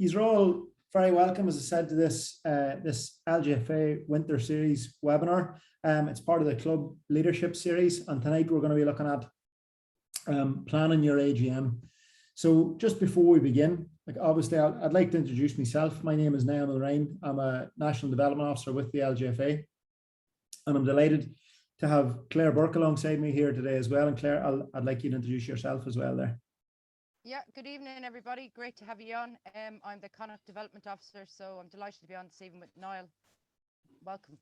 you're all very welcome, as I said, to this LGFA Winter Series webinar. It's part of the club leadership series, and tonight we're going to be looking at planning your AGM. So just before we begin, obviously I'd like to introduce myself. My name is Niall Mulrine. I'm a National Development Officer with the LGFA, and I'm delighted to have Claire Burke alongside me here today as well. And Claire, I'd like you to introduce yourself as well there. Yeah, good evening, everybody. Great to have you on. I'm the Connacht Development Officer, so I'm delighted to be on this evening with Niall. Welcome.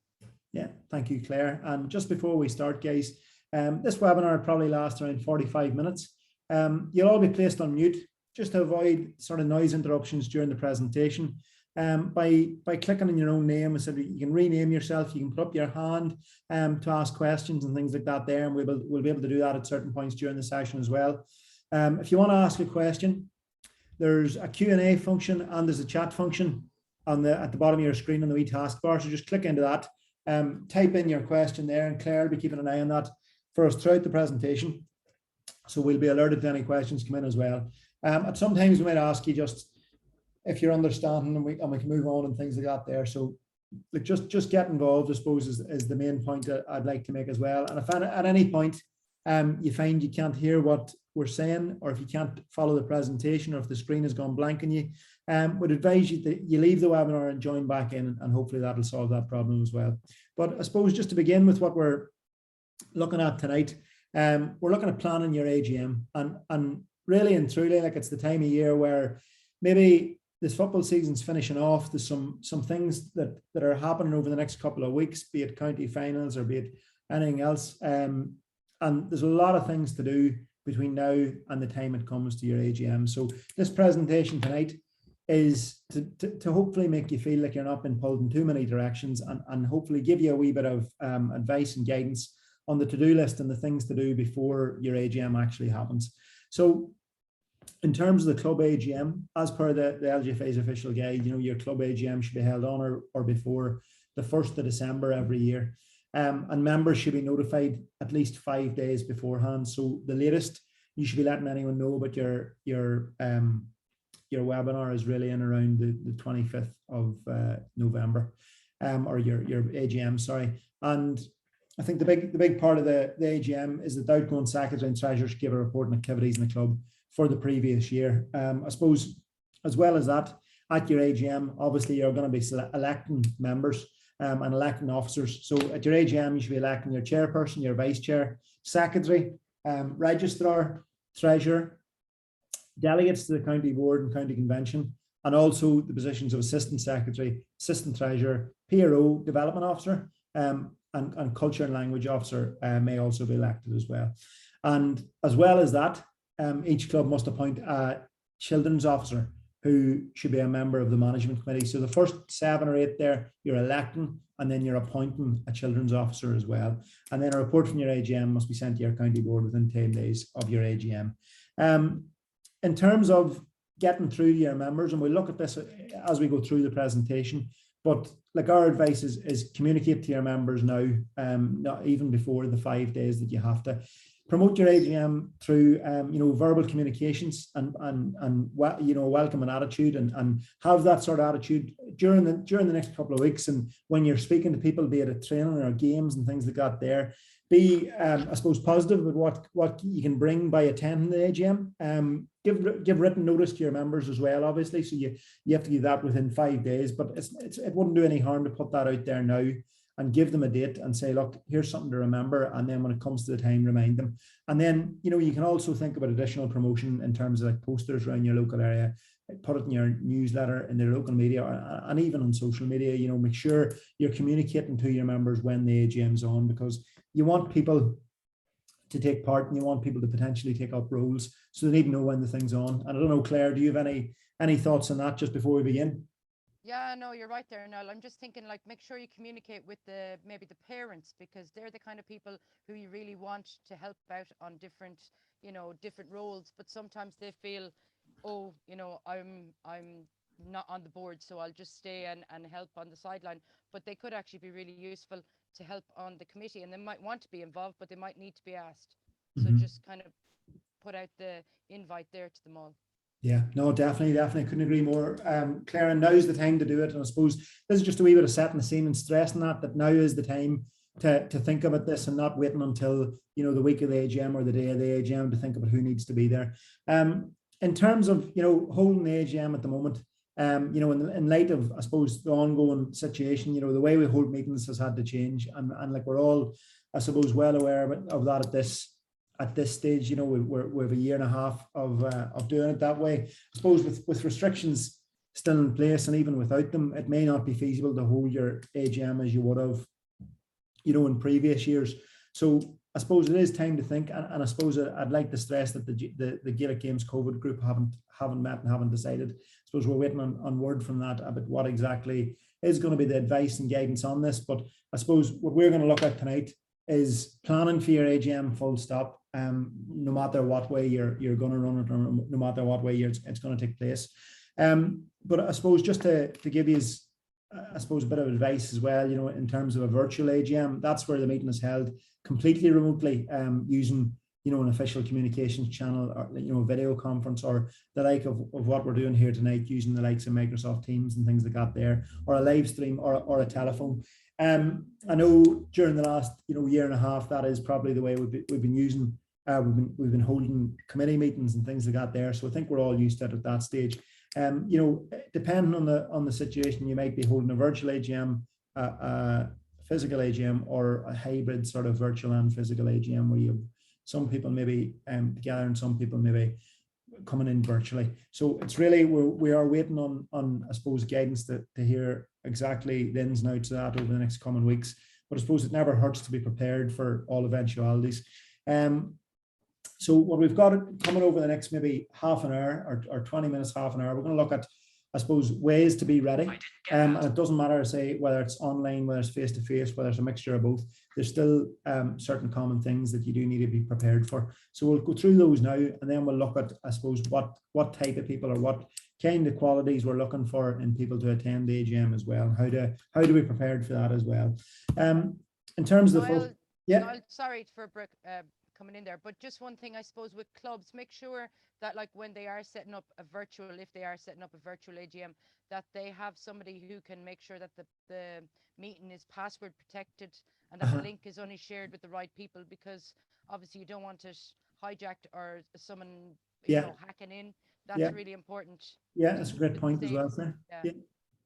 Yeah, thank you, Claire. And just before we start, guys, this webinar will probably last around 45 minutes. You'll all be placed on mute just to avoid sort of noise interruptions during the presentation. By clicking on your own name, so that you can rename yourself, you can put up your hand to ask questions and things like that there, and we'll be able to do that at certain points during the session as well. If you want to ask a question, there's a Q&A function and there's a chat function at the bottom of your screen on the wee taskbar. So just click into that, type in your question there, and Claire will be keeping an eye on that for us throughout the presentation. So we'll be alerted to any questions come in as well. And sometimes we might ask you just if you're understanding, and we can move on and things like that there. So like just get involved, I suppose, is the main point that I'd like to make as well. And if at any point you find you can't hear what we're saying, or if you can't follow the presentation, or if the screen has gone blank on you, would advise you that you leave the webinar and join back in, and hopefully that'll solve that problem as well. But I suppose just to begin with what we're looking at tonight, we're looking at planning your AGM, and really and truly, like, it's the time of year where maybe this football season's finishing off. There's some things that are happening over the next couple of weeks, be it county finals or be it anything else. And there's a lot of things to do between now and the time it comes to your AGM. So this presentation tonight is to hopefully make you feel like you're not being pulled in too many directions, and hopefully give you a wee bit of advice and guidance on the to-do list and the things to do before your AGM actually happens. So in terms of the club AGM, as per the LGFA's official guide, your club AGM should be held on or before the 1st of December every year. And members should be notified at least 5 days beforehand. So the latest you should be letting anyone know about your webinar is really in around the 25th of November, or your AGM, sorry. And I think the big part of the AGM is that the outgoing secretary and treasurer should give a report on activities in the club for the previous year. I suppose, as well as that, at your AGM, obviously you're going to be electing members and electing officers. So at your AGM, you should be electing your chairperson, your vice chair, secretary, registrar, treasurer, delegates to the county board and county convention, and also the positions of assistant secretary, assistant treasurer, PRO, development officer, and culture and language officer may also be elected as well. And as well as that, each club must appoint a children's officer who should be a member of the management committee. So the first 7 or 8 there, you're electing, and then you're appointing a children's officer as well. And then a report from your AGM must be sent to your county board within 10 days of your AGM. In terms of getting through to your members, and we'll look at this as we go through the presentation, but like, our advice is communicate to your members now, not even before the 5 days that you have to. Promote your AGM through verbal communications and welcome and attitude, and have that sort of attitude during the next couple of weeks. And when you're speaking to people, be it at training or games and things like that there, be I suppose positive about what you can bring by attending the AGM. Give written notice to your members as well, obviously, so you have to give that within 5 days, but it wouldn't do any harm to put that out there now and give them a date and say, look, here's something to remember. And then when it comes to the time, remind them. And then, you can also think about additional promotion in terms of like posters around your local area, put it in your newsletter, in their local media, and even on social media. Make sure you're communicating to your members when the AGM's on, because you want people to take part and you want people to potentially take up roles. So they need to know when the thing's on. And I don't know, Claire, do you have any thoughts on that just before we begin? Yeah, no, you're right there, Niall. I'm just thinking, like, make sure you communicate with maybe the parents, because they're the kind of people who you really want to help out on different roles. But sometimes they feel, oh, I'm not on the board, so I'll just stay and help on the sideline. But they could actually be really useful to help on the committee, and they might want to be involved, but they might need to be asked. So just kind of put out the invite there to them all. Yeah, no, definitely couldn't agree more. Claire, and now's the time to do it. And I suppose this is just a wee bit of setting the scene and stressing that now is the time to think about this and not waiting until, the week of the AGM or the day of the AGM to think about who needs to be there. In terms of, holding the AGM at the moment, in light of, I suppose, the ongoing situation, the way we hold meetings has had to change. And like we're all, I suppose, well aware of that at this stage. We have a year and a half of doing it that way. I suppose with restrictions still in place, and even without them, it may not be feasible to hold your AGM as you would have, in previous years. So I suppose it is time to think, and I suppose I'd like to stress that the Gaelic Games COVID group haven't met and haven't decided. I suppose we're waiting on word from that about what exactly is going to be the advice and guidance on this. But I suppose what we're going to look at tonight is planning for your AGM full stop, no matter what way you're going to run it, or no matter what way it's going to take place. But I suppose just to give you, I suppose, a bit of advice as well, in terms of a virtual AGM, that's where the meeting is held completely remotely, using, an official communications channel, or, video conference, or the like of what we're doing here tonight, using the likes of Microsoft Teams and things like that there, or a live stream, or a telephone. I know during the last, year and a half, that is probably the way we've been using, we've been holding committee meetings and things like that there. So I think we're all used to it at that stage. Depending on the situation, you might be holding a virtual AGM, a physical AGM, or a hybrid sort of virtual and physical AGM, where you have some people maybe together and some people maybe coming in virtually. So it's really, we are waiting on I suppose, guidance to hear exactly the ins and outs of that over the next coming weeks. But I suppose it never hurts to be prepared for all eventualities. So what we've got coming over the next maybe half an hour or 20 minutes, half an hour, we're going to look at, I suppose, ways to be ready. And it doesn't matter, say, whether it's online, whether it's face-to-face, whether it's a mixture of both. There's still certain common things that you do need to be prepared for. So we'll go through those now, and then we'll look at, I suppose, what type of people, or what kind of qualities we're looking for in people to attend the AGM as well, and how do we prepare for that as well. In terms of the first, sorry for coming in there, but just one thing, I suppose, with clubs, make sure that, like, when they are setting up a virtual, if they are setting up a virtual AGM, that they have somebody who can make sure that the meeting is password protected, and that the link is only shared with the right people, because obviously you don't want it hijacked or someone hacking in. That's really important. Yeah, that's a great point as well, sir. Yeah.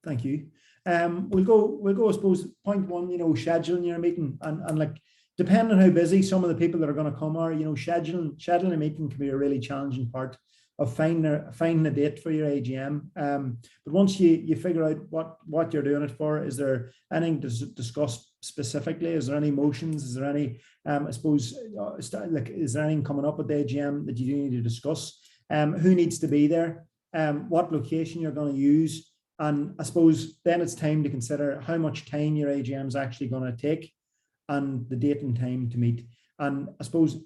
Thank you. We'll go, I suppose, point one, scheduling your meeting, and like, depending on how busy some of the people that are going to come are, scheduling a meeting can be a really challenging part of finding a date for your AGM. But once you figure out what you're doing it for, is there anything to discuss specifically? Is there any motions? Is there any, I suppose, is there anything coming up at the AGM that you do need to discuss? Who needs to be there? What location you're going to use? And I suppose then it's time to consider how much time your AGM is actually going to take, and the date and time to meet. And I suppose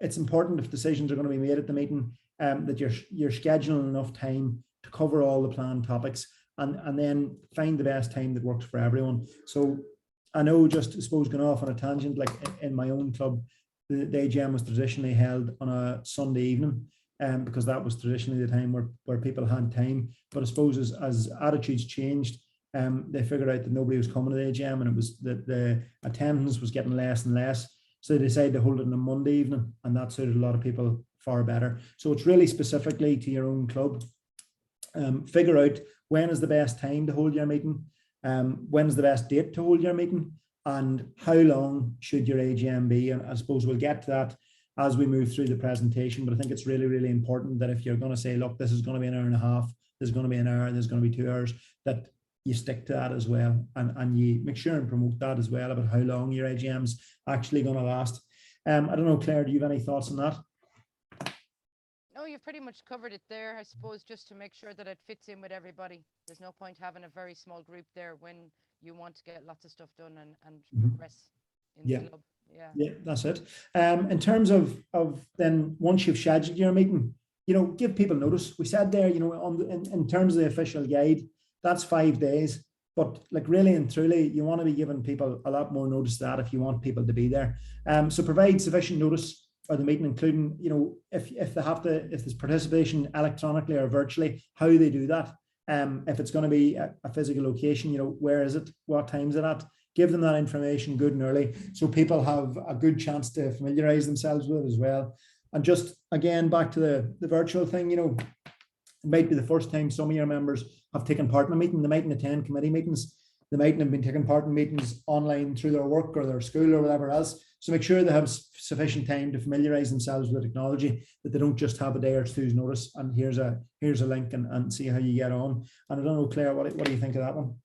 it's important, if decisions are going to be made at the meeting, that you're scheduling enough time to cover all the planned topics, and then find the best time that works for everyone. So I know, just I suppose, going off on a tangent, like in my own club, the AGM was traditionally held on a Sunday evening, because that was traditionally the time where people had time. But I suppose as attitudes changed, they figured out that nobody was coming to the AGM, and it was that the attendance was getting less and less. So they decided to hold it on a Monday evening, and that suited a lot of people far better. So it's really specifically to your own club. Figure out when is the best time to hold your meeting, when is the best date to hold your meeting, and how long should your AGM be. And I suppose we'll get to that as we move through the presentation. But I think it's really, really important that if you're going to say, look, this is going to be an hour and a half, there's going to be an hour, there's going to be 2 hours, that you stick to that as well, and you make sure and promote that as well, about how long your AGM's actually going to last. I don't know, Claire, do you have any thoughts on that? No, you've pretty much covered it there, I suppose, just to make sure that it fits in with everybody. There's no point having a very small group there when you want to get lots of stuff done and progress in the club. Yeah, that's it. In terms of then, once you've scheduled your meeting, give people notice. We said there, in terms of the official guide, that's 5 days, but like, really and truly, you want to be giving people a lot more notice to that if you want people to be there. So provide sufficient notice or the meeting, including, if they have to, if there's participation electronically or virtually, how they do that. If it's going to be a physical location, where is it? What time is it at? Give them that information good and early, so people have a good chance to familiarize themselves with it as well. And just again, back to the virtual thing, it might be the first time some of your members have taken part in a meeting. They mightn't attend committee meetings. They mightn't have been taking part in meetings online through their work or their school or whatever else. So make sure they have sufficient time to familiarize themselves with the technology, that they don't just have a day or two's notice and here's a link and see how you get on. And I don't know, Claire, what do you think of that one?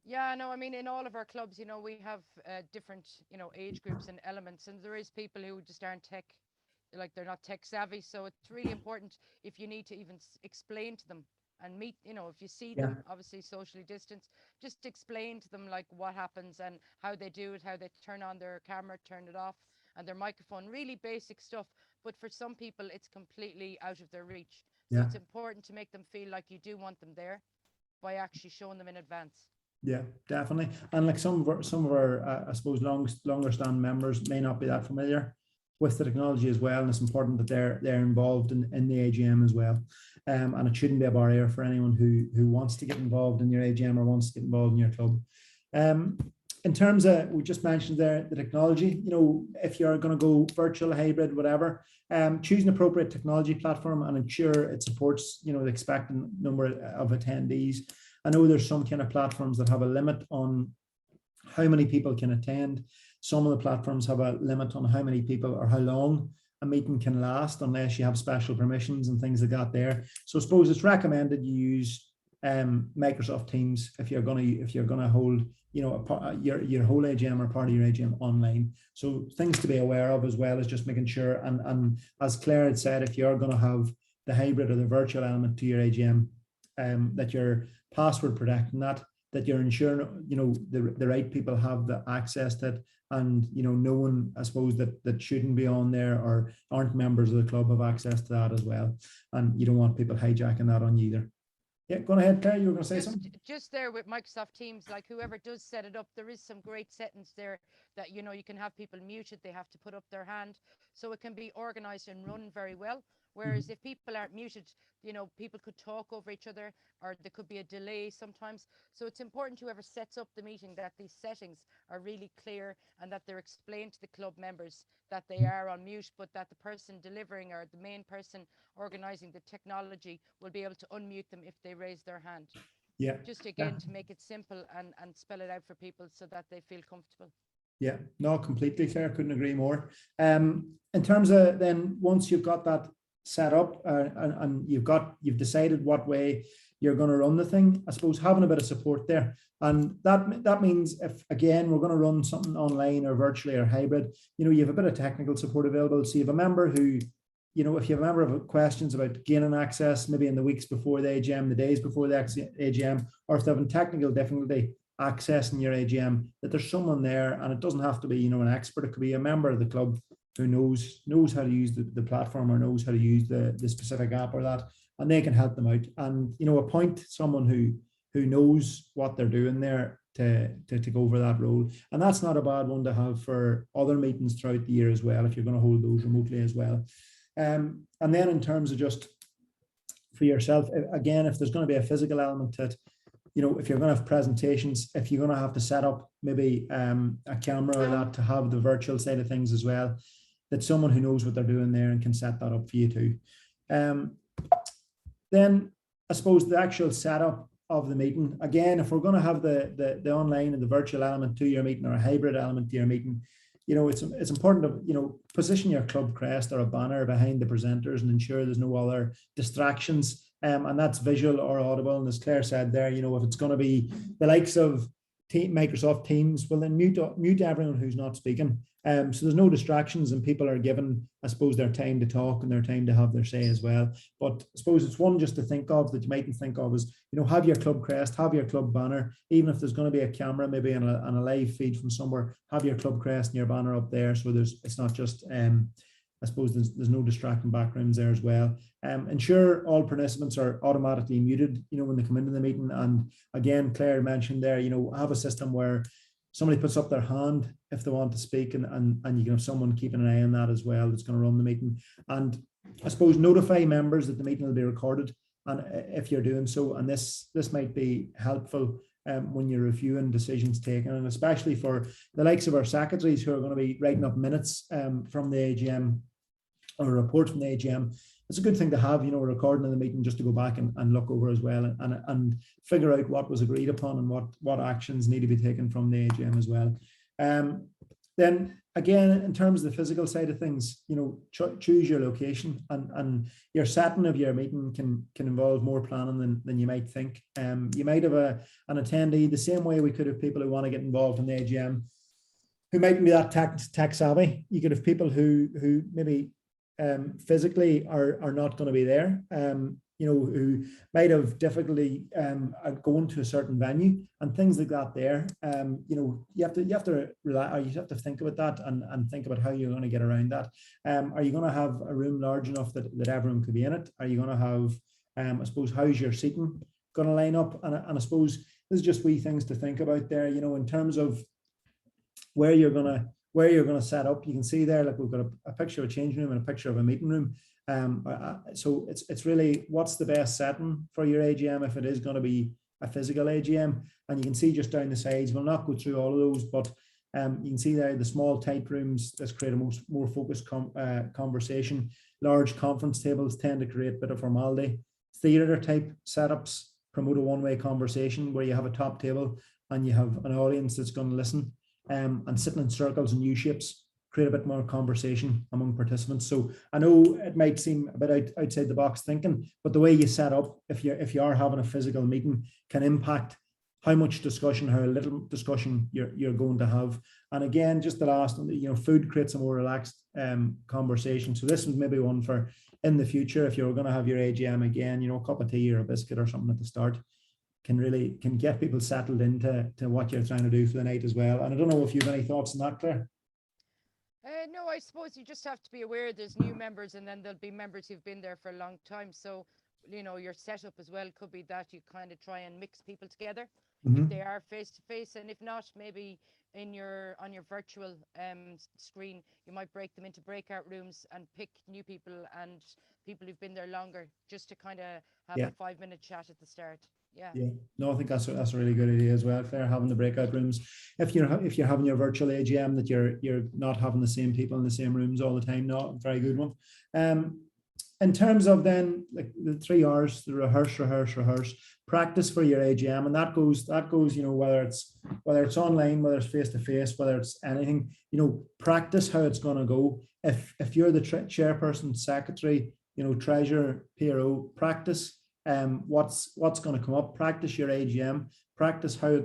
Yeah, no, I mean, in all of our clubs, we have different, age groups and elements, and there is people who just aren't they're not tech savvy. So it's really important, if you need to even explain to them and meet, if you see them, obviously socially distanced, just explain to them like what happens and how they do it, how they turn on their camera, turn it off, and their microphone, really basic stuff. But for some people, it's completely out of their reach. So it's important to make them feel like you do want them there by actually showing them in advance. Yeah, definitely. And like some of our I suppose longer stand members may not be that familiar with the technology as well, and it's important that they're involved in the AGM as well. And it shouldn't be a barrier for anyone who wants to get involved in your AGM or wants to get involved in your club. In terms of, we just mentioned there, the technology, if you're going to go virtual, hybrid, whatever, choose an appropriate technology platform and ensure it supports, the expected number of attendees. I know there's some kind of platforms that have a limit on how many people can attend. Some of the platforms have a limit on how many people or how long a meeting can last, unless you have special permissions and things like that there. So I suppose it's recommended you use Microsoft Teams if you're gonna hold your whole AGM or part of your AGM online. So things to be aware of, as well as just making sure, and as Claire had said, if you're going to have the hybrid or the virtual element to your AGM, that you're password protecting that you're ensuring the right people have the access to it, and no one, I suppose, that shouldn't be on there or aren't members of the club have access to that as well, and you don't want people hijacking that on you either. Yeah, go ahead, Claire, you were going to say something? Just there with Microsoft Teams, like whoever does set it up, there is some great settings there that, you can have people muted, they have to put up their hand, so it can be organized and run very well. Whereas if people aren't muted, people could talk over each other, or there could be a delay sometimes. So it's important, whoever sets up the meeting, that these settings are really clear and that they're explained to the club members that they are on mute, but that the person delivering or the main person organizing the technology will be able to unmute them if they raise their hand. Yeah. Just again, to make it simple and spell it out for people so that they feel comfortable. Yeah, no, completely, Claire, couldn't agree more. In terms of then, once you've got that set up and you've decided what way you're going to run the thing, I suppose having a bit of support there, and that means, if again we're going to run something online or virtually or hybrid, you have a bit of technical support available. So you have a member who, if you have a member of questions about gaining access, maybe in the weeks before the AGM, the days before the AGM, or if they have a technical difficulty accessing your AGM, that there's someone there, and it doesn't have to be an expert. It could be a member of the club who knows how to use the platform or knows how to use the specific app or that, and they can help them out. And appoint someone who knows what they're doing there to take over that role. And that's not a bad one to have for other meetings throughout the year as well, if you're going to hold those remotely as well. And then in terms of just for yourself, again, if there's going to be a physical element to it, if you're going to have presentations, if you're going to have to set up maybe a camera or that to have the virtual side of things as well, that someone who knows what they're doing there and can set that up for you too. Then I suppose the actual setup of the meeting, again, if we're going to have the online and the virtual element to your meeting, or a hybrid element to your meeting, it's important to position your club crest or a banner behind the presenters and ensure there's no other distractions, and that's visual or audible. And as Claire said there, if it's going to be the likes of Microsoft Teams, well then mute everyone who's not speaking, so there's no distractions and people are given, I suppose, their time to talk and their time to have their say as well. But I suppose it's one just to think of that you mightn't think of is, have your club crest, have your club banner, even if there's going to be a camera maybe on a live feed from somewhere, have your club crest and your banner up there, so it's not just I suppose there's no distracting backgrounds there as well. Ensure all participants are automatically muted, when they come into the meeting. And again, Claire mentioned there, have a system where somebody puts up their hand if they want to speak, and you can have someone keeping an eye on that as well that's going to run the meeting. And I suppose notify members that the meeting will be recorded, and if you're doing so, and this might be helpful when you're reviewing decisions taken, and especially for the likes of our secretaries who are going to be writing up minutes from the AGM or a report from the AGM. It's a good thing to have, a recording of the meeting just to go back and look over as well, and figure out what was agreed upon and what actions need to be taken from the AGM as well. Then again, in terms of the physical side of things, choose your location, and your setting of your meeting can involve more planning than you might think. You might have an attendee, the same way we could have people who want to get involved in the AGM who mightn't be that tech savvy. You could have people who maybe physically are not going to be there, who might have difficulty going to a certain venue and things like that there. You have to rely, or you have to think about that and think about how you're going to get around that. Are you going to have a room large enough that everyone could be in it? Are you going to have, I suppose, how's your seating going to line up? And I suppose this is just wee things to think about there, in terms of where you're going to set up. You can see there, like we've got a picture of a changing room and a picture of a meeting room. So it's really what's the best setting for your AGM if it is going to be a physical AGM. And you can see just down the sides, we'll not go through all of those, but you can see there the small tight rooms. Let's create a more focused conversation. Large conference tables tend to create a bit of formality. Theatre type setups promote a one-way conversation where you have a top table and you have an audience that's going to listen. And sitting in circles and U-shapes create a bit more conversation among participants. So I know it might seem a bit outside the box thinking, but the way you set up, if you are having a physical meeting, can impact how much discussion, how little discussion you're going to have. And again, just the last one, food creates a more relaxed conversation. So this was maybe one for in the future, if you're going to have your AGM again, a cup of tea or a biscuit or something at the start can get people settled into what you're trying to do for the night as well. And I don't know if you have any thoughts on that, Claire. No, I suppose you just have to be aware there's new members, and then there'll be members who've been there for a long time. So, your setup as well could be that you kind of try and mix people together if they are face to face, and if not, maybe on your virtual screen, you might break them into breakout rooms and pick new people and people who've been there longer, just to kind of have a 5-minute chat at the start. Yeah. No, I think that's a really good idea as well, Claire, having the breakout rooms. If you're having your virtual AGM, that you're not having the same people in the same rooms all the time. No, very good one. In terms of then like the 3 R's, the rehearse, practice for your AGM, and that goes, whether it's online, whether it's face to face, whether it's anything, practice how it's going to go. If you're the chairperson, secretary, treasurer, PRO, practice what's going to come up. Practice your AGM. Practice how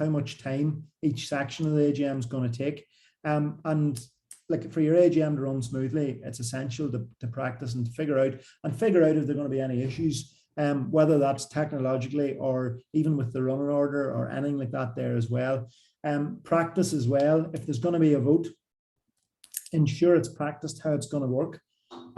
much time each section of the AGM is going to take. And like for your AGM to run smoothly, it's essential to practice and to figure out if there are going to be any issues, whether that's technologically or even with the running order or anything like that there as well. Practice as well. If there's going to be a vote, ensure it's practiced how it's going to work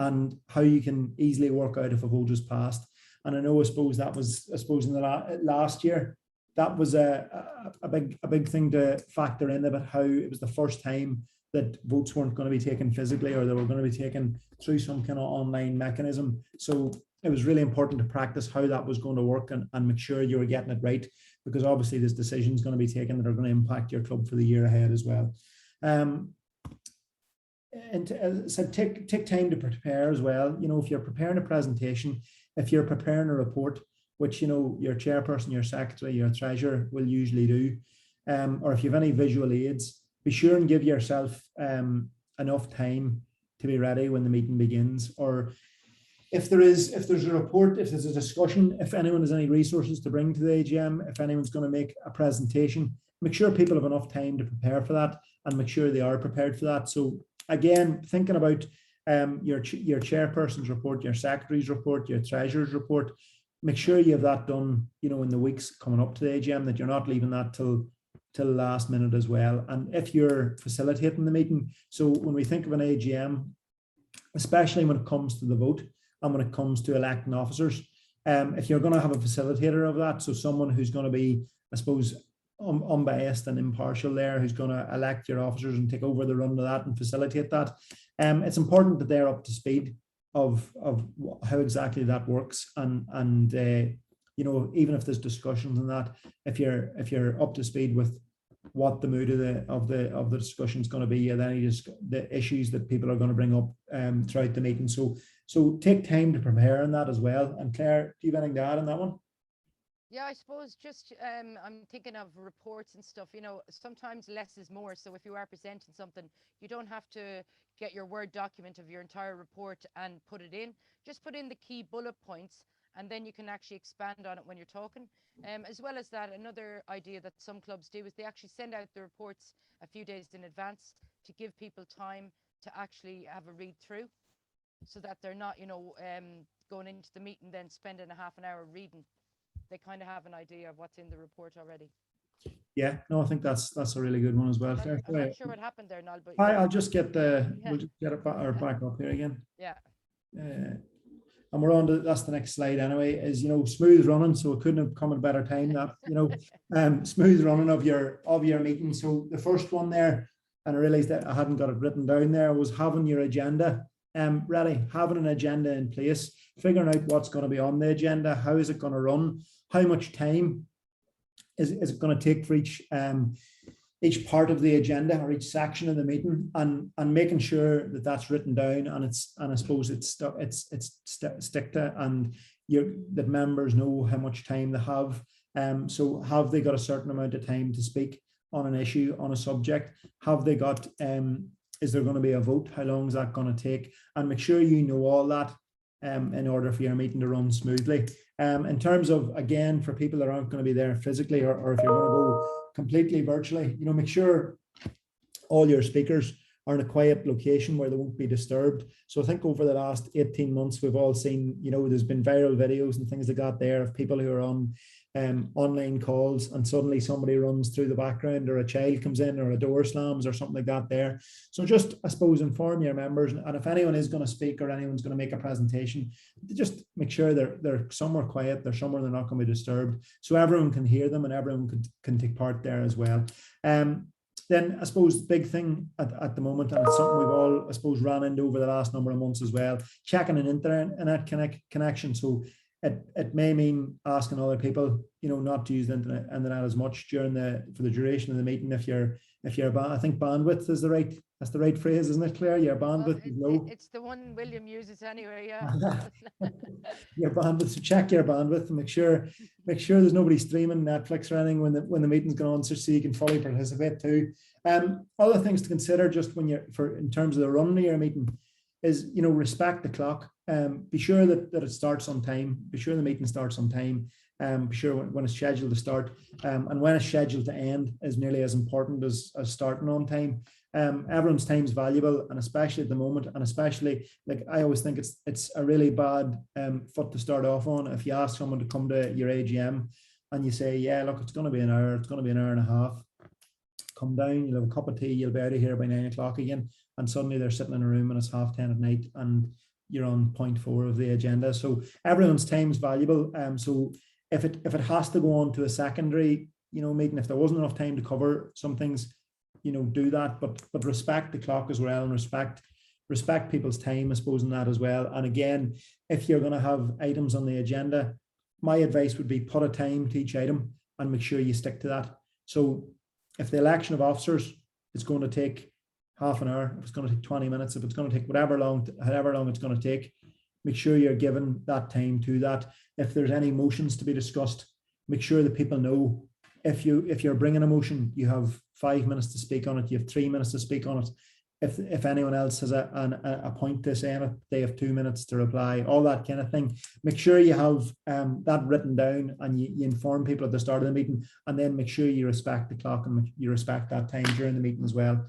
and how you can easily work out if a vote is passed. And I suppose in the last year, that was a big thing to factor in about how it was the first time that votes weren't going to be taken physically, or they were going to be taken through some kind of online mechanism. So it was really important to practice how that was going to work and make sure you were getting it right, because obviously there's decisions going to be taken that are going to impact your club for the year ahead as well. And so take time to prepare as well. If you're preparing a presentation, if you're preparing a report, which your chairperson, your secretary, your treasurer will usually do, or if you have any visual aids, be sure and give yourself enough time to be ready when the meeting begins. Or if there's a report, if there's a discussion, if anyone has any resources to bring to the AGM, if anyone's going to make a presentation, make sure people have enough time to prepare for that and make sure they are prepared for that. So again, thinking about your chairperson's report, your secretary's report, your treasurer's report, make sure you have that done, in the weeks coming up to the AGM, that you're not leaving that till the last minute as well. And if you're facilitating the meeting, so when we think of an AGM, especially when it comes to the vote and when it comes to electing officers, if you're going to have a facilitator of that, so someone who's going to be, I suppose, unbiased and impartial there, who's going to elect your officers and take over the run of that and facilitate that. It's important that they're up to speed of how exactly that works, and you know, even if there's discussions on that, if you're up to speed with what the mood of the discussion is going to be, and then just the issues that people are going to bring up throughout the meeting. So take time to prepare on that as well. And Claire, do you have anything to add on that one? Yeah, I suppose just I'm thinking of reports and stuff, you know, sometimes less is more. So if you are presenting something, you don't have to get your Word document of your entire report and put it in. Just put in the key bullet points, and then you can actually expand on it when you're talking. As well as that, another idea that some clubs do is they actually send out the reports a few days in advance to give people time to actually have a read through, so that they're not, you know, going into the meeting then spending a half an hour reading. They kind of have an idea of what's in the report already. Yeah, no, I think that's a really good one as well. I'm not sure what happened there, Niall, but I'll just get we'll just get it back up here again. Yeah. And we're on to, that's the next slide anyway, is, you know, smooth running. So it couldn't have come at a better time, that, you know, smooth running of your meeting. So the first one there, and I realized that I hadn't got it written down there, was having your agenda ready, having an agenda in place, figuring out what's going to be on the agenda, how is it going to run, how much time is it going to take for each part of the agenda or each section of the meeting, and making sure that that's written down, and I suppose it's stick to, and that members know how much time they have. So have they got a certain amount of time to speak on an issue, on a subject? Have they got is there going to be a vote? How long is that going to take? And make sure you know all that in order for your meeting to run smoothly. In terms of, again, for people that aren't going to be there physically, or if you're going to go completely virtually, you know, make sure all your speakers are in a quiet location where they won't be disturbed. So I think over the last 18 months, we've all seen, you know, there's been viral videos and things like that there of people who are on online calls, and suddenly somebody runs through the background, or a child comes in, or a door slams, or something like that there. So just, I suppose, inform your members, and if anyone is going to speak or anyone's going to make a presentation, just make sure they're somewhere quiet, they're somewhere they're not going to be disturbed, so everyone can hear them and everyone can take part there as well. Then I suppose the big thing at the moment, and it's something we've all, I suppose, ran into over the last number of months as well, checking an internet connection. So it may mean asking other people, you know, not to use the internet as much for the duration of the meeting. If you're I think bandwidth is that's the right phrase, isn't it, Claire? Your bandwidth is low. It's the one William uses anyway, yeah. Your bandwidth, so check your bandwidth and make sure there's nobody streaming Netflix or anything when the meeting's going on, so you can fully participate too. Other things to consider just when in terms of the run of your meeting is, you know, respect the clock. Be sure that it starts on time. Be sure the meeting starts on time. Be sure when it's scheduled to start, and when it's scheduled to end is nearly as important as starting on time. Everyone's time is valuable, and especially at the moment, and especially, like, I always think it's a really bad foot to start off on if you ask someone to come to your AGM and you say, yeah, look, it's going to be an hour, it's going to be an hour and a half. Come down, you'll have a cup of tea, you'll be out of here by 9 o'clock again, and suddenly they're sitting in a room and it's 10:30 at night and you're on point 4 of the agenda. So everyone's time is valuable. So if it has to go on to a secondary, you know, meeting, if there wasn't enough time to cover some things, you know, do that, but respect the clock as well, and respect people's time, I suppose, in that as well. And again, if you're going to have items on the agenda, my advice would be put a time to each item and make sure you stick to that. So if the election of officers is going to take half an hour, if it's going to take 20 minutes, if it's going to take however long it's going to take, make sure you're given that time to that. If there's any motions to be discussed, make sure that people know if you're bringing a motion, you have 5 minutes to speak on it, you have 3 minutes to speak on it. If anyone else has a point to say on it, they have 2 minutes to reply, all that kind of thing. Make sure you have that written down, and you inform people at the start of the meeting, and then make sure you respect the clock and you respect that time during the meeting as well.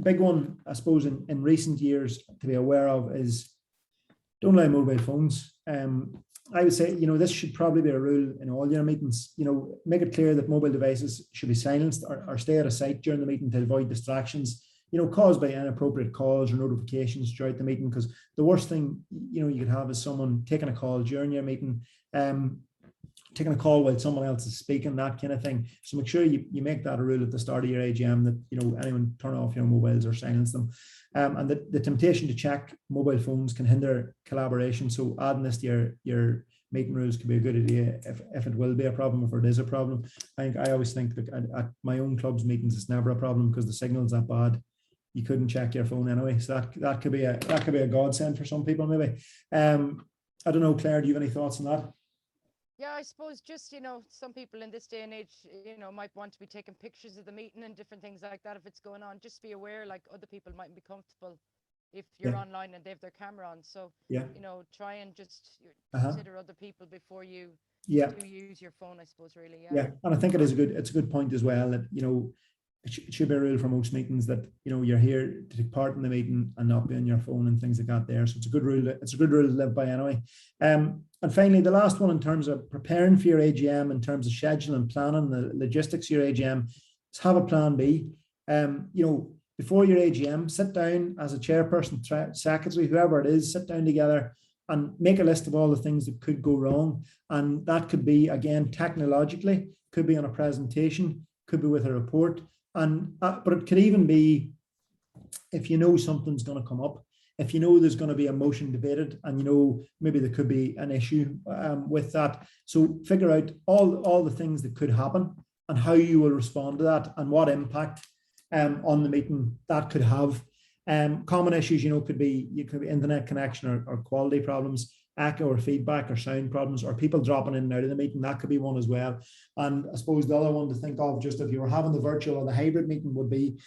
Big one, I suppose, in recent years to be aware of is don't allow mobile phones. I would say, you know, this should probably be a rule in all your meetings. You know, make it clear that mobile devices should be silenced or stay out of sight during the meeting to avoid distractions, you know, caused by inappropriate calls or notifications throughout the meeting. Because the worst thing, you know, you could have is someone taking a call during your meeting, taking a call while someone else is speaking, that kind of thing. So make sure you make that a rule at the start of your AGM that, you know, anyone turn off your mobiles or silence them. And the temptation to check mobile phones can hinder collaboration. So adding this to your meeting rules could be a good idea if it will be a problem, if it is a problem. I always think that at my own club's meetings, it's never a problem because the signal's that bad. You couldn't check your phone anyway. So that could be a godsend for some people, maybe. I don't know, Claire, do you have any thoughts on that? Yeah, I suppose just, you know, some people in this day and age, you know, might want to be taking pictures of the meeting and different things like that if it's going on. Just be aware, like, other people mightn't be comfortable if you're online and they have their camera on. So, you know, try and just consider other people before you do use your phone, I suppose, really. Yeah, and I think it's a good point as well that, you know, it should be a rule for most meetings that, you know, you're here to take part in the meeting and not be on your phone and things like that there. So it's a good rule. It's a good rule to live by anyway. And finally, the last one in terms of preparing for your AGM, in terms of scheduling and planning the logistics of your AGM, is have a plan B. You know, before your AGM, sit down as a chairperson, secretary, whoever it is, sit down together and make a list of all the things that could go wrong. And that could be, again, technologically, could be on a presentation, could be with a report. And but it could even be if you know something's going to come up, if you know there's going to be a motion debated, and you know maybe there could be an issue with that. So figure out all the things that could happen and how you will respond to that and what impact on the meeting that could have. Common issues, you know, could be internet connection or quality problems, echo or feedback or sound problems, or people dropping in and out of the meeting. That could be one as well. And I suppose the other one to think of, just if you were having the virtual or the hybrid meeting, would be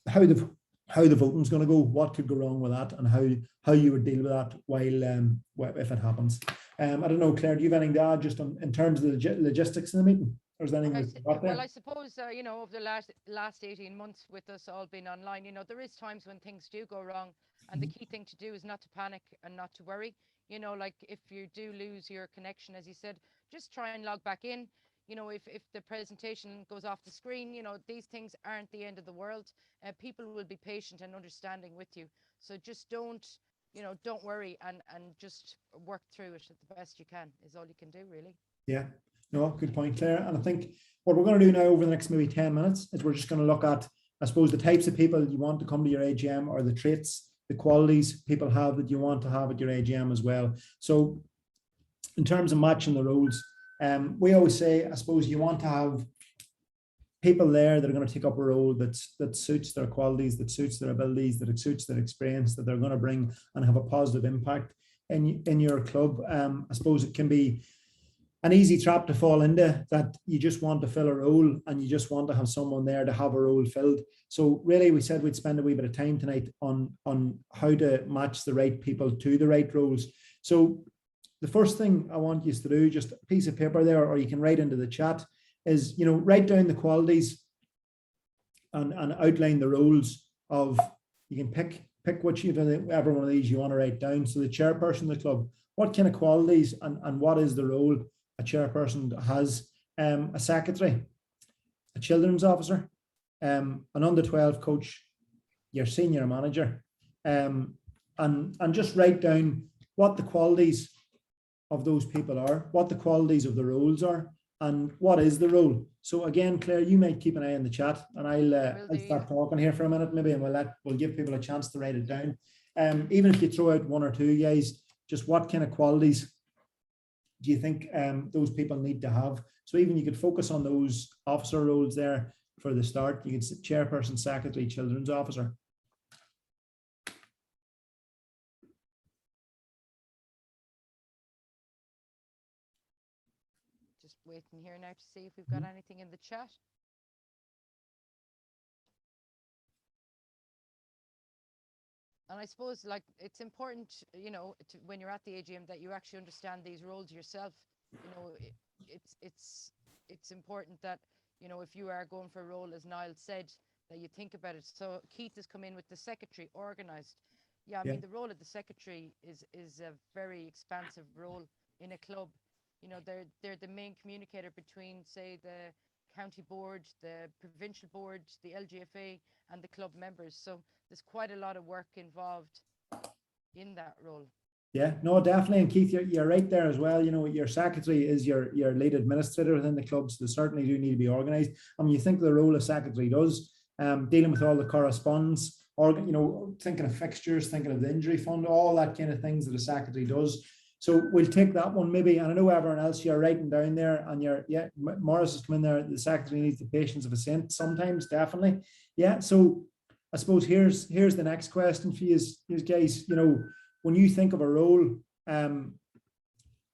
how the voting's going to go, what could go wrong with that, and how you would deal with that while if it happens. I don't know, Claire, do you have anything to add just in terms of the logistics of the meeting? Or is there anything well, I suppose, you know, over the last 18 months with us all being online, you know, there is times when things do go wrong. And the key thing to do is not to panic and not to worry. You know, like if you do lose your connection, as you said, just try and log back in. You know, if the presentation goes off the screen, you know, these things aren't the end of the world. People will be patient and understanding with you. So just don't worry and just work through it the best you can is all you can do, really. Yeah, no, good point, Claire. And I think what we're going to do now over the next maybe 10 minutes is we're just going to look at, I suppose, the types of people you want to come to your AGM, or the traits, the qualities people have that you want to have at your AGM as well. So in terms of matching the roles, we always say, I suppose, you want to have people there that are going to take up a role that suits their qualities, that suits their abilities, that suits their experience, that they're going to bring and have a positive impact in your club. I suppose it can be an easy trap to fall into, that you just want to fill a role and you just want to have someone there to have a role filled. So really, we said we'd spend a wee bit of time tonight on how to match the right people to the right roles. So the first thing I want you to do, just a piece of paper there, or you can write into the chat, is, you know, write down the qualities and outline the roles of, you can pick whichever one of these you want to write down. So the chairperson of the club, what kind of qualities and what is the role a chairperson has? A secretary, a children's officer, an under-12 coach, your senior manager, and just write down what the qualities of those people are, what the qualities of the roles are, and what is the role. So again, Claire, you might keep an eye on the chat, and I'll start talking here for a minute maybe, and we'll give people a chance to write it down. Even if you throw out one or two, guys, just what kind of qualities do you think those people need to have? So even you could focus on those officer roles there for the start. You could say chairperson, secretary, children's officer. Just waiting here now to see if we've got anything in the chat. And I suppose, like, it's important, you know, when you're at the AGM, that you actually understand these roles yourself. You know, it's important that, you know, if you are going for a role, as Niall said, that you think about it. So Keith has come in with the secretary, organised. Yeah, I mean, the role of the secretary is a very expansive role in a club. You know, they're the main communicator between, say, the county board, the provincial board, the LGFA, and the club members. So there's quite a lot of work involved in that role. Yeah, no, definitely. And Keith, you're right there as well. You know, your secretary is your lead administrator within the clubs. They certainly do need to be organised. And when you think of the role a secretary does, dealing with all the correspondence, or thinking of fixtures, thinking of the injury fund, all that kind of things that a secretary does. So we'll take that one maybe. And I know everyone else you're writing down there, and Morris has come in there. The secretary needs the patience of a saint sometimes, definitely. Yeah. So I suppose here's the next question for you, guys. You know, when you think of a role, do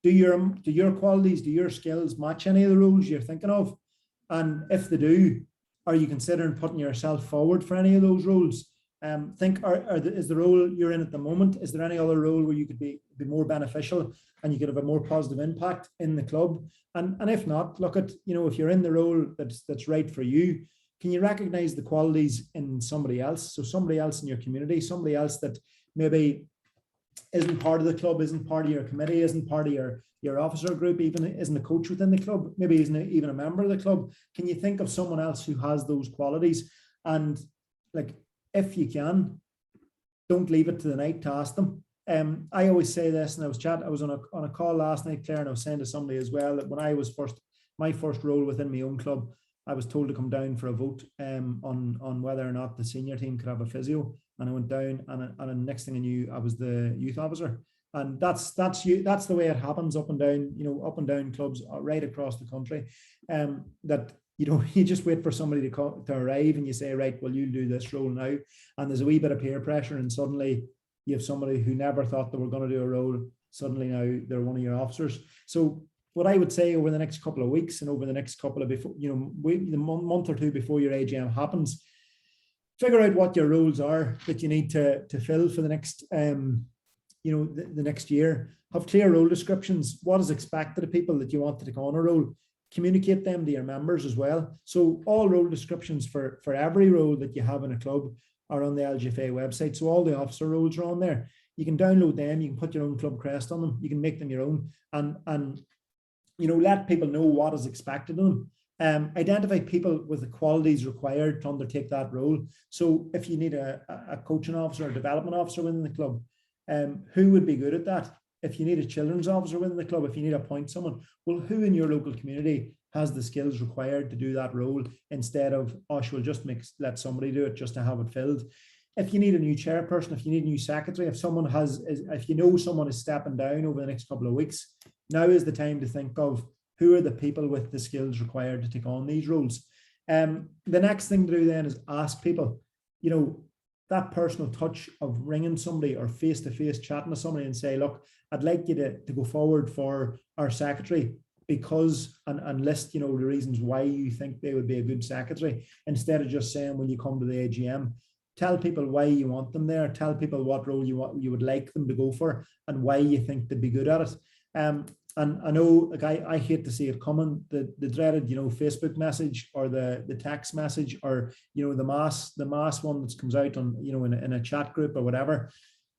your qualities, do your skills match any of the roles you're thinking of? And if they do, are you considering putting yourself forward for any of those roles? Is the role you're in at the moment, is there any other role where you could be more beneficial and you could have a more positive impact in the club? And if not, look at, if you're in the role that's right for you, can you recognize the qualities in somebody else? So somebody else in your community, somebody else that maybe isn't part of the club, isn't part of your committee, isn't part of your officer group, even isn't a coach within the club, maybe isn't even a member of the club. Can you think of someone else who has those qualities? And like, if you can, don't leave it to the night to ask them. I always say this, and I was on a call last night, Claire, and I was saying to somebody as well that when I was my first role within my own club, I was told to come down for a vote on whether or not the senior team could have a physio, and I went down, and the next thing I knew, I was the youth officer. And that's the way it happens up and down clubs right across the country. That you just wait for somebody to arrive, and you say, right, well, you do this role now, and there's a wee bit of peer pressure, and suddenly you have somebody who never thought they were going to do a role, suddenly now they're one of your officers. So what I would say over the next couple of weeks and over the next couple of the month or two before your AGM happens, figure out what your roles are that you need to fill for the next the next year. Have clear role descriptions. What is expected of people that you want to take on a role? Communicate them to your members as well. So all role descriptions for every role that you have in a club are on the LGFA website. So all the officer roles are on there. You can download them. You can put your own club crest on them. You can make them your own, and let people know what is expected of them. Identify people with the qualities required to undertake that role. So if you need a coaching officer or development officer within the club, who would be good at that? If you need a children's officer within the club, if you need to appoint someone, well, who in your local community has the skills required to do that role, instead of, we'll just let somebody do it just to have it filled. If you need a new chairperson, if you need a new secretary, if someone is stepping down over the next couple of weeks, now is the time to think of who are the people with the skills required to take on these roles. The next thing to do then is ask people, that personal touch of ringing somebody or face-to-face chatting to somebody and say, look, I'd like you to go forward for our secretary because, and list, the reasons why you think they would be a good secretary, instead of just saying, when you come to the AGM, tell people why you want them there, tell people what role you would like them to go for and why you think they'd be good at it. And I know, like, I hate to see it coming, the dreaded, Facebook message or the text message or, the mass one that comes out on, in a chat group or whatever,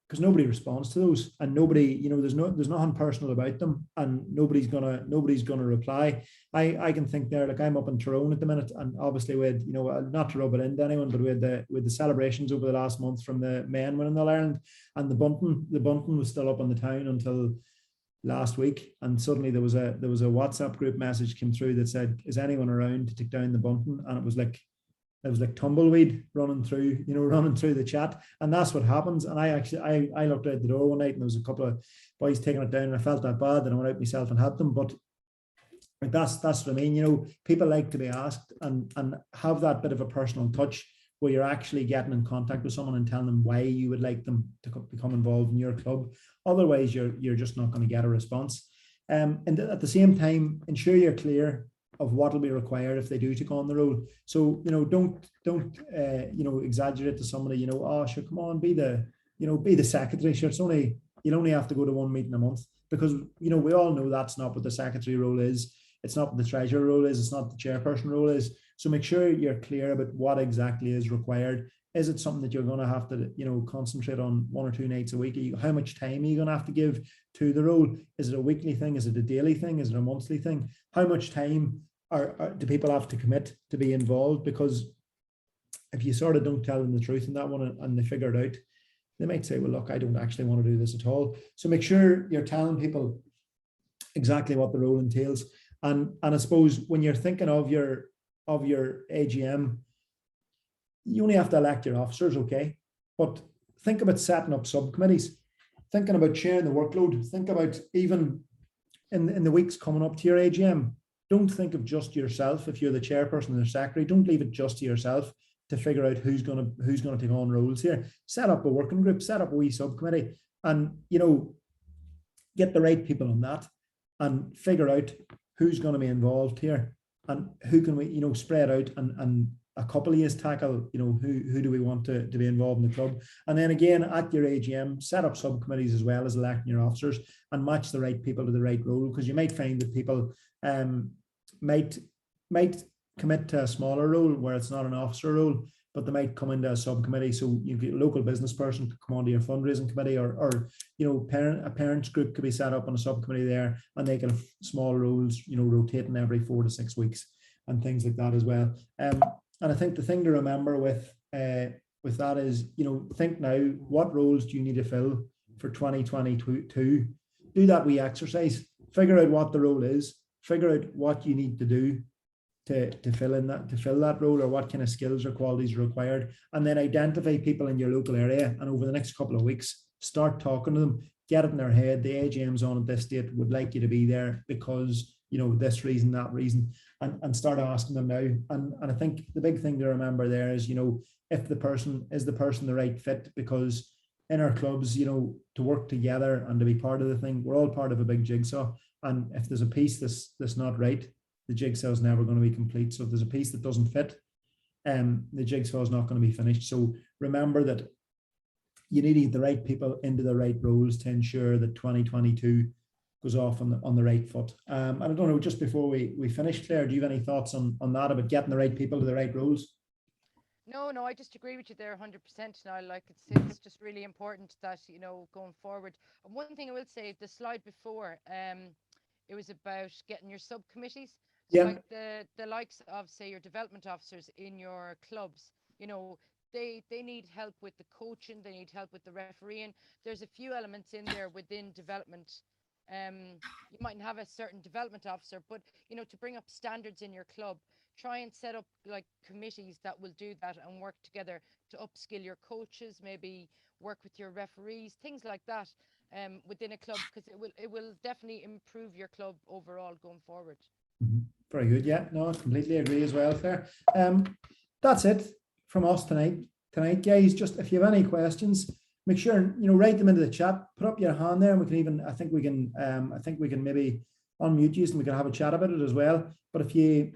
because nobody responds to those, and nobody, there's nothing personal about them, and nobody's gonna reply. I can think there, like, I'm up in Tyrone at the minute, and obviously we had, not to rub it into anyone, but we had the celebrations over the last month from the men winning All Ireland, and the bunting was still up on the town until last week, and suddenly there was a WhatsApp group message came through that said, is anyone around to take down the bunting? And it was like tumbleweed running through the chat, and that's what happens. And I looked out the door one night, and there was a couple of boys taking it down, and I felt that bad, and I went out myself and had them. But that's what I mean. People like to be asked and have that bit of a personal touch where you're actually getting in contact with someone and telling them why you would like them to become involved in your club. Otherwise, you're just not going to get a response. And at the same time, ensure you're clear of what will be required if they do take on the role. So, don't exaggerate to somebody, sure, come on, be the secretary. Sure, you'll only have to go to one meeting a month, because, we all know that's not what the secretary role is. It's not what the treasurer role is. It's not what the chairperson role is. So make sure you're clear about what exactly is required. Is it something that you're going to have to, concentrate on 1 or 2 nights a week? How much time are you going to have to give to the role? Is it a weekly thing? Is it a daily thing? Is it a monthly thing? How much time do people have to commit to be involved? Because if you sort of don't tell them the truth in that one and they figure it out, they might say, well, look, I don't actually want to do this at all. So make sure you're telling people exactly what the role entails. And I suppose when you're thinking of your AGM, you only have to elect your officers, okay? But think about setting up subcommittees, thinking about sharing the workload, think about even in the weeks coming up to your AGM, don't think of just yourself. If you're the chairperson or the secretary, don't leave it just to yourself to figure out who's gonna take on roles here. Set up a working group, set up a wee subcommittee, and get the right people on that and figure out who's going to be involved here and who can we spread out and a couple of years tackle who do we want to be involved in the club. And then again at your AGM, set up subcommittees as well as electing your officers and match the right people to the right role, because you might find that people might commit to a smaller role where it's not an officer role, but they might come into a subcommittee. So you get a local business person could come onto your fundraising committee, or a parents group could be set up on a subcommittee there, and they can have small roles, rotating every 4 to 6 weeks and things like that as well. And I think the thing to remember with that is, think now, what roles do you need to fill for 2022? Do that wee exercise, figure out what the role is, figure out what you need to do to fill that role, or what kind of skills or qualities are required, and then identify people in your local area, and over the next couple of weeks start talking to them, get it in their head, the AGM's on at this date, would like you to be there because this reason, that reason, and start asking them now. And I think the big thing to remember there is, if the person is the right fit, because in our clubs, to work together and to be part of the thing, we're all part of a big jigsaw, and if there's a piece that's not right, the jigsaw is never going to be complete. So if there's a piece that doesn't fit, the jigsaw is not going to be finished. So remember that you need the right people into the right roles to ensure that 2022 goes off on the right foot. And I don't know, just before we finish, Claire, do you have any thoughts on that about getting the right people to the right roles? No, I just agree with you there 100% now. Like it's just really important that, going forward. And one thing I will say, the slide before, it was about getting your subcommittees. So like the likes of, say, your development officers in your clubs, they need help with the coaching, they need help with the refereeing. There's a few elements in there within development. You mightn't have a certain development officer, but to bring up standards in your club, try and set up like committees that will do that and work together to upskill your coaches, maybe work with your referees, things like that, within a club, because it will definitely improve your club overall going forward. Mm-hmm. Very good. Yeah, no, I completely agree as well, Claire. That's it from us tonight, guys. Just if you have any questions, make sure write them into the chat. Put up your hand there, and we can even I think we can maybe unmute you and we can have a chat about it as well. But if you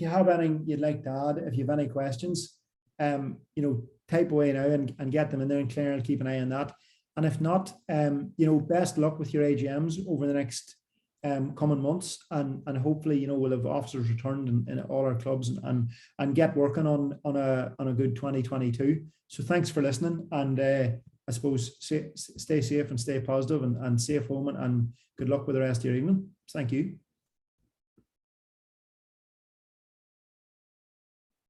have anything you'd like to add, if you have any questions, type away now and get them in there, and Claire will keep an eye on that. And if not, best luck with your AGMs over the next coming months, and hopefully we'll have officers returned in all our clubs and get working on a good 2022. So thanks for listening, and I suppose stay safe and stay positive, and safe home, and good luck with the rest of your evening. Thank you.